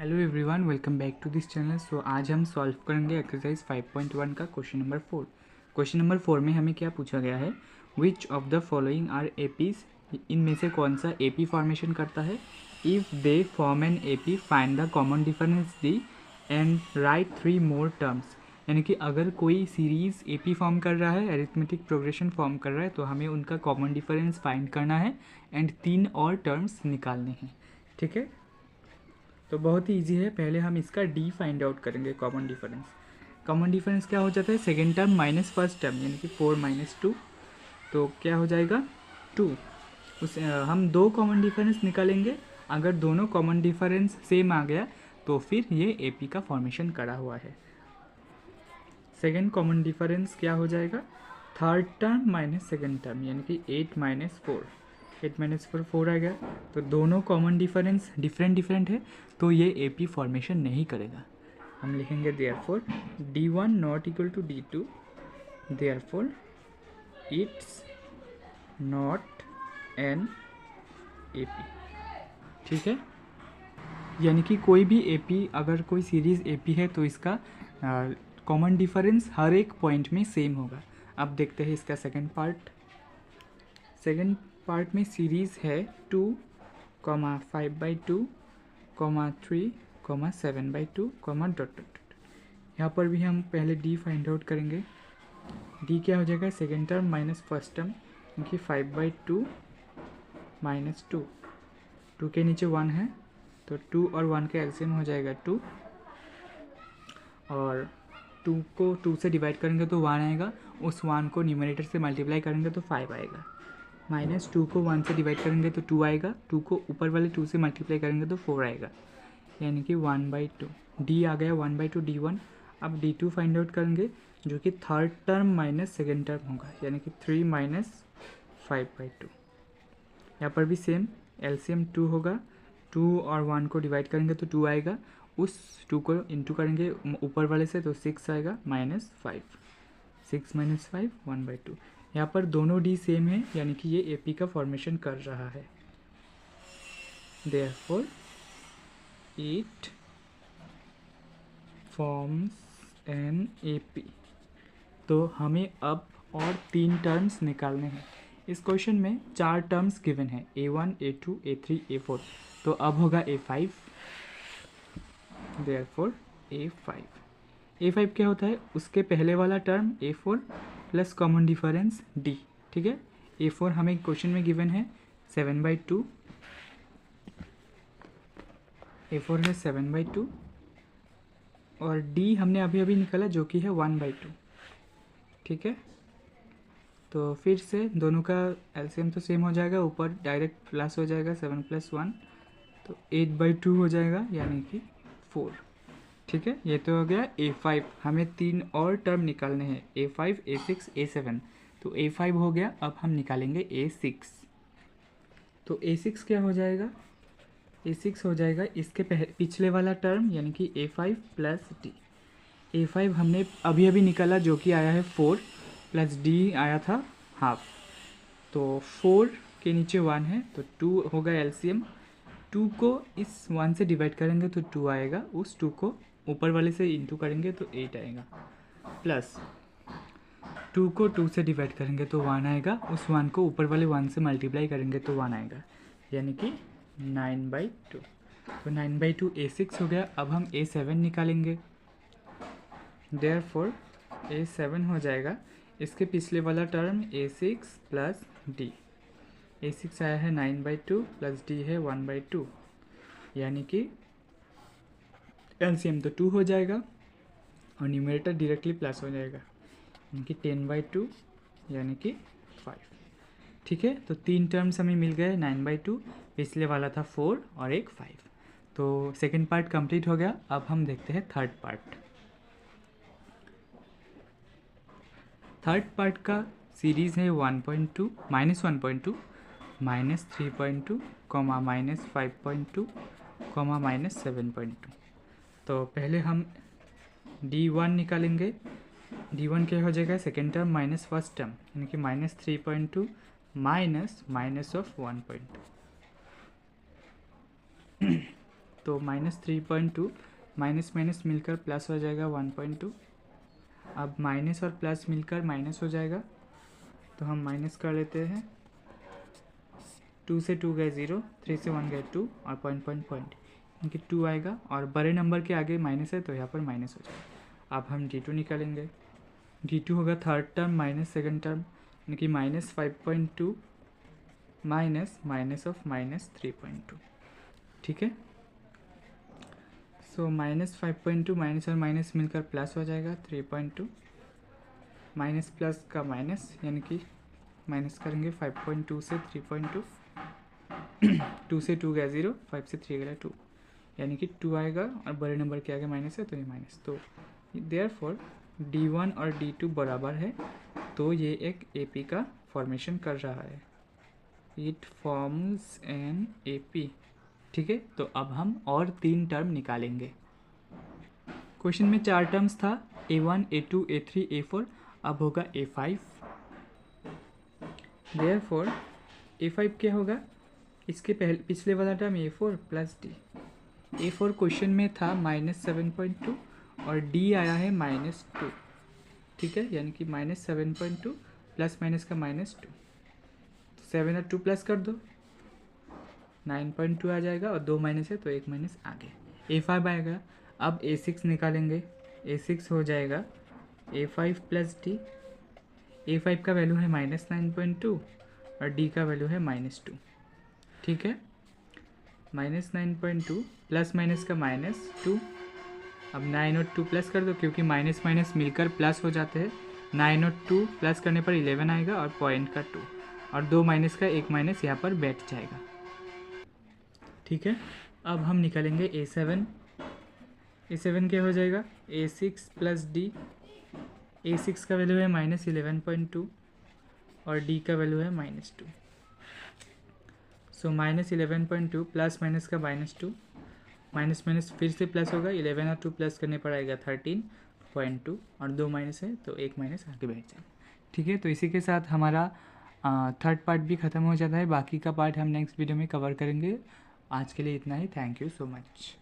Hello everyone, welcome back to this channel. So आज हम solve करेंगे एक्सरसाइज 5.1 का क्वेश्चन नंबर 4। क्वेश्चन नंबर 4 में हमें क्या पूछा गया है, which of the following are APs, इनमें से कौन सा एपी फॉर्मेशन करता है। If they form an AP find the common difference d and write 3 more terms. यानी कि अगर कोई सीरीज़ एपी फॉर्म कर रहा है, एरिथमेटिक प्रोग्रेशन फॉर्म कर रहा है, तो हमें उनका कॉमन डिफरेंस फाइंड करना है एंड 3 और टर्म्स निकालने हैं। ठीक है, तो बहुत ही ईजी है। पहले हम इसका डी फाइंड आउट करेंगे, कॉमन डिफरेंस। कॉमन डिफरेंस क्या हो जाता है, second term minus first term, यानी कि 4 माइनस 2, तो क्या हो जाएगा 2। हम दो कॉमन डिफरेंस निकालेंगे। अगर दोनों कॉमन डिफरेंस सेम आ गया तो फिर ये एपी का फॉर्मेशन करा हुआ है। सेकेंड कॉमन डिफरेंस क्या हो जाएगा, third term minus second term, यानी कि 8 माइनस 4, 8 माइनस 4 आ गया। तो दोनों कॉमन डिफरेंस डिफरेंट है, तो ये एपी फॉर्मेशन नहीं करेगा। हम लिखेंगे therefore D1 not equal to D2, therefore it's not an AP. ठीक है, यानी कि कोई भी एपी, अगर कोई सीरीज़ एपी है तो इसका कॉमन डिफरेंस हर एक पॉइंट में सेम होगा। अब देखते हैं इसका सेकंड पार्ट। सेकंड पार्ट में सीरीज़ है 2, 5/2, 3, 7/2, डॉट डॉट डॉट। यहाँ पर भी हम पहले डी फाइंड आउट करेंगे। डी क्या हो जाएगा, second term minus first term, क्योंकि 5/2 माइनस 2, 2 के नीचे 1 है, तो 2 और 1 का एलसीएम हो जाएगा 2, और 2 को 2 से डिवाइड करेंगे तो 1 आएगा, उस 1 को न्यूमरेटर से मल्टीप्लाई करेंगे तो 5 आएगा। माइनस 2 को 1 से डिवाइड करेंगे तो 2 आएगा, 2 को ऊपर वाले 2 से मल्टीप्लाई करेंगे तो 4 आएगा, यानी कि 1/2। डी आ गया 1/2 D1। अब D2 फाइंड आउट करेंगे, जो कि third term minus second term होगा, यानी कि 3 माइनस 5/2। यहाँ पर भी सेम एलसीएम 2 होगा, 2 और 1 को डिवाइड करेंगे तो 2 आएगा, उस 2 को इंटू करेंगे ऊपर वाले से तो 6 आएगा, माइनस 5, 6 माइनस 5 1/2। यहाँ पर दोनों डी सेम है, यानी कि ये एपी का फॉर्मेशन कर रहा है। Therefore it forms an AP. तो हमें अब और 3 टर्म्स निकालने हैं। इस क्वेश्चन में 4 टर्म्स गिवन है, A1, A2, A3, A4, तो अब होगा A5। देयरफॉर A5 क्या होता है, उसके पहले वाला term A4 plus common difference D। ठीक है, A4 हमें क्वेश्चन में गिवन है 7/2, A4 है 7/2, और D हमने अभी अभी निकाला जो कि है 1/2। ठीक है, तो फिर से दोनों का एलसीएम तो सेम हो जाएगा, ऊपर डायरेक्ट प्लस हो जाएगा, 7 + 1 तो 8/2 हो जाएगा, यानी कि 4। ठीक है, ये तो हो गया A5। हमें 3 और टर्म निकालने हैं, A5, A6, A7। तो A5 हो गया, अब हम निकालेंगे A6। तो A6 क्या हो जाएगा, A6 हो जाएगा इसके पिछले वाला टर्म, यानी कि A5 प्लस D। A5 हमने अभी अभी निकाला, जो कि आया है 4 प्लस D आया था हाफ, तो 4 के नीचे 1 है तो 2 होगा एलसीएम। 2 को इस 1 से डिवाइड करेंगे तो 2 आएगा, उस 2 को ऊपर वाले से इंटू करेंगे तो 8 आएगा, प्लस 2 को 2 से डिवाइड करेंगे तो 1 आएगा, उस 1 को ऊपर वाले 1 से मल्टीप्लाई करेंगे तो 1 आएगा, यानी कि 9/2। तो 9/2 A6 हो गया। अब हम A7 निकालेंगे। देयरफॉर A7 हो जाएगा इसके पिछले वाला term A6 plus D। A6 आया है 9/2 प्लस D है 1/2, यानी कि एलसीएम तो 2 हो जाएगा और न्यूमरेटर डायरेक्टली प्लस हो जाएगा, यानी कि 10/2, यानी कि 5। ठीक है, तो 3 टर्म्स हमें मिल गए, 9/2, पिछले वाला था 4 और एक 5। तो सेकेंड पार्ट कंप्लीट हो गया। अब हम देखते हैं थर्ड पार्ट। थर्ड पार्ट का सीरीज़ है 1.2, -1.2, -3.2, -5.2, -7.2। तो पहले हम D1 निकालेंगे। D1 क्या हो जाएगा, second term minus first term, यानी कि -3.2 माइनस ऑफ 1.2। तो -3.2 माइनस माइनस मिलकर प्लस हो जाएगा 1.2। अब माइनस और प्लस मिलकर माइनस हो जाएगा, तो हम माइनस कर लेते हैं। 2 से 2 गए 0, 3 से 1 गए 2 और पॉइंट इनकी 2 आएगा और बड़े नंबर के आगे माइनस है तो यहाँ पर माइनस हो जाएगा। अब हम D2 निकालेंगे। D2 होगा third term minus second term, इनकी -5.2 माइनस ऑफ -3.2। ठीक है, सो -5.2 माइनस और माइनस मिलकर प्लस हो जाएगा 3.2, माइनस प्लस का माइनस, यानी कि माइनस करेंगे 5.2 से 3.2। 2 से 2 गया 0, 5 से 3 गया 2, यानी कि 2 आएगा और बड़े नंबर के आगे माइनस है तो ये माइनस। तो देयरफॉर D1 और D2 बराबर है, तो ये एक AP का फॉर्मेशन कर रहा है। It forms an AP। ठीक है, तो अब हम और 3 टर्म निकालेंगे। क्वेश्चन में 4 टर्म्स था, A1, A2, A3, A4, अब होगा A5। देयरफॉर A5 क्या होगा, इसके पिछले वाला term A4 plus D। A4 question में था -7.2 और D आया है -2। ठीक है, यानी कि -7.2 प्लस माइनस का -2, 7 और 2 प्लस कर दो 9.2 आ जाएगा और 2 माइनस है तो 1 माइनस आगे। A5 आएगा। अब A6 निकालेंगे। A6 हो जाएगा A5 प्लस D। A5 का वैल्यू है -9.2 और D का वैल्यू है -2। ठीक है, -9.2 प्लस माइनस का -2। अब 9 और 2 प्लस कर दो, क्योंकि माइनस माइनस मिलकर प्लस हो जाते हैं। 9 और 2 प्लस करने पर 11 आएगा और पॉइंट का 2 और 2 माइनस का 1 माइनस यहाँ पर बैठ जाएगा। ठीक है, अब हम निकालेंगे A7। A7 क्या हो जाएगा, A6 प्लस D। A6 का वैल्यू है -11.2 और D का वैल्यू है -2। सो -11.2 प्लस माइनस का -2, माइनस माइनस फिर से प्लस होगा, 11 और 2 प्लस करने पर आएगा 13.2 और 2 माइनस है तो 1 माइनस आगे बैठ जाएगा। ठीक है, तो इसी के साथ हमारा थर्ड पार्ट भी ख़त्म हो जाता है। बाकी का पार्ट हम नेक्स्ट वीडियो में कवर करेंगे। आज के लिए इतना ही। Thank you so much.